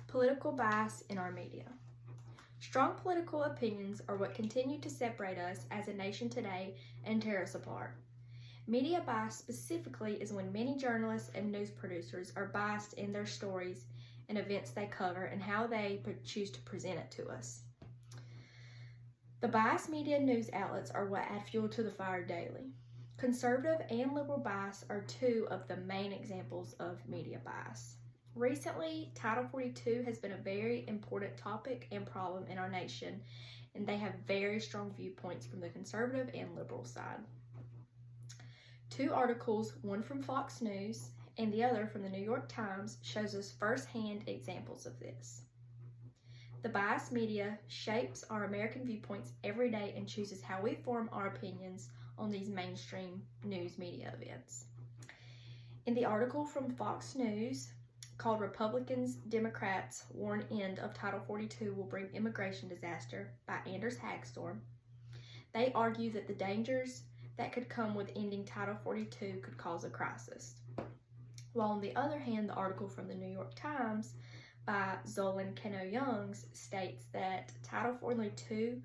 Political bias in our media. Strong political opinions are what continue to separate us as a nation today and tear us apart. Media bias specifically is when many journalists and news producers are biased in their stories and events they cover and how they choose to present it to us. The biased media news outlets are what add fuel to the fire daily. Conservative and liberal bias are two of the main examples of media bias. Recently, Title 42 has been a very important topic and problem in our nation, and they have very strong viewpoints from the conservative and liberal side. Two articles, one from Fox News and the other from the New York Times, shows us firsthand examples of this. The biased media shapes our American viewpoints every day and chooses how we form our opinions on these mainstream news media events. In the article from Fox News, called Republicans, Democrats Warn End of Title 42 Will Bring Immigration Disaster by Anders Hagstrom, they argue that the dangers that could come with ending Title 42 could cause a crisis. While on the other hand, the article from the New York Times by Zolan Kano-Youngs states that Title 42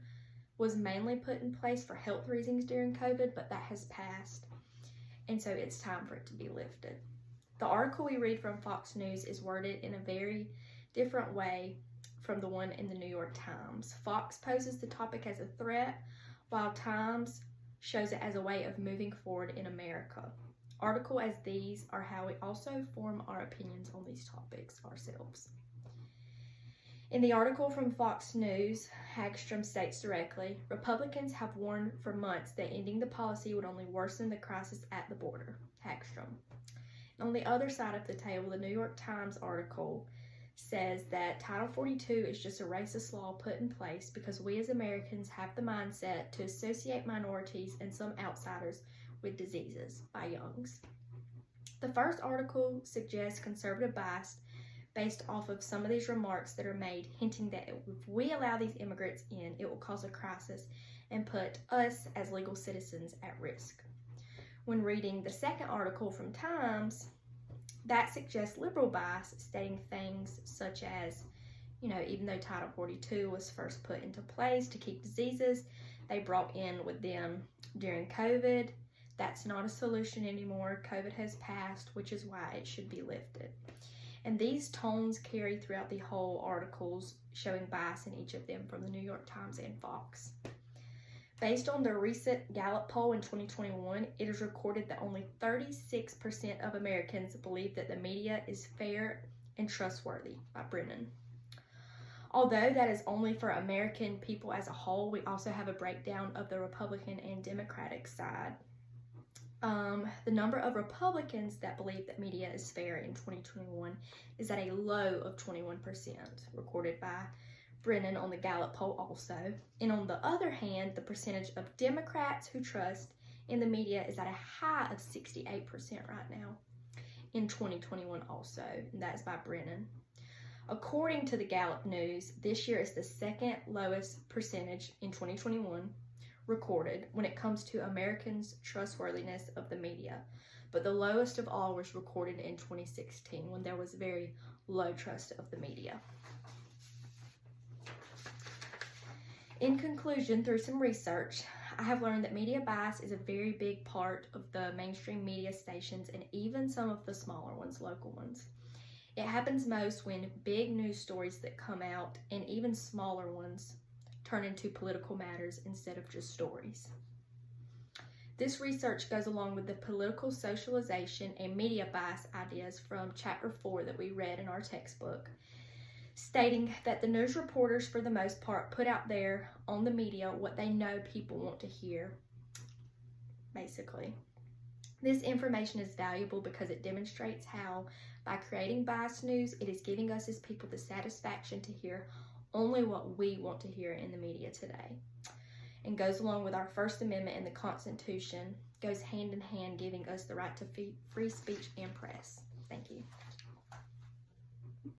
was mainly put in place for health reasons during COVID, but that has passed, and so it's time for it to be lifted. The article we read from Fox News is worded in a very different way from the one in the New York Times. Fox poses the topic as a threat, while Times shows it as a way of moving forward in America. Articles as these are how we also form our opinions on these topics ourselves. In the article from Fox News, Hagstrom states directly, Republicans have warned for months that ending the policy would only worsen the crisis at the border. Hagstrom. On the other side of the table, the New York Times article says that Title 42 is just a racist law put in place because we as Americans have the mindset to associate minorities and some outsiders with diseases by Youngs. The first article suggests conservative bias based off of some of these remarks that are made, hinting that if we allow these immigrants in, it will cause a crisis and put us as legal citizens at risk. When reading the second article from Times, that suggests liberal bias, stating things such as, even though Title 42 was first put into place to keep diseases they brought in with them during COVID, that's not a solution anymore. COVID has passed, which is why it should be lifted. And these tones carry throughout the whole articles, showing bias in each of them from the New York Times and Fox. Based on the recent Gallup poll in 2021, it is recorded that only 36% of Americans believe that the media is fair and trustworthy by Brennan. Although that is only for American people as a whole, we also have a breakdown of the Republican and Democratic side. The number of Republicans that believe that media is fair in 2021 is at a low of 21%, recorded by Brennan on the Gallup poll also. And on the other hand, the percentage of Democrats who trust in the media is at a high of 68% right now in 2021 also, and that is by Brennan. According to the Gallup News, this year is the second lowest percentage in 2021 recorded when it comes to Americans' trustworthiness of the media, but the lowest of all was recorded in 2016 when there was very low trust of the media. In conclusion, through some research, I have learned that media bias is a very big part of the mainstream media stations and even some of the smaller ones, local ones. It happens most when big news stories that come out and even smaller ones turn into political matters instead of just stories. This research goes along with the political socialization and media bias ideas from Chapter 4 that we read in our textbook, stating that the news reporters, for the most part, put out there on the media what they know people want to hear, basically. This information is valuable because it demonstrates how, by creating biased news, it is giving us as people the satisfaction to hear only what we want to hear in the media today, and goes along with our First Amendment and the Constitution, goes hand in hand, giving us the right to free speech and press. Thank you.